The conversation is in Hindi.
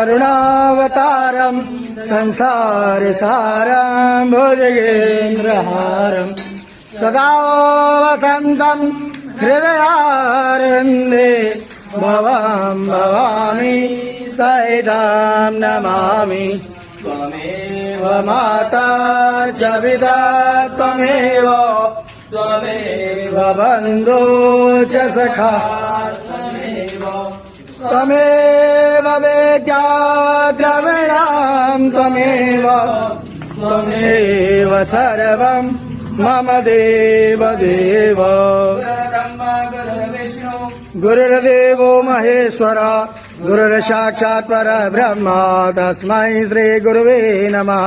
करुणावतारं संसारसारं भुजगेन्द्रहारं सदा वसन्तं हृदयारविन्दे भवां भवामि सहितां नमामि। त्वमेव माता च पिता त्वमेव बन्धु च सखा त्वमेव वेद्या द्रविणां त्वमेव सर्वं मम देव देव। गुरुर्देवो महेश्वर गुरुर्साक्षात् परब्रह्म तस्मै श्री गुरुवे नमः।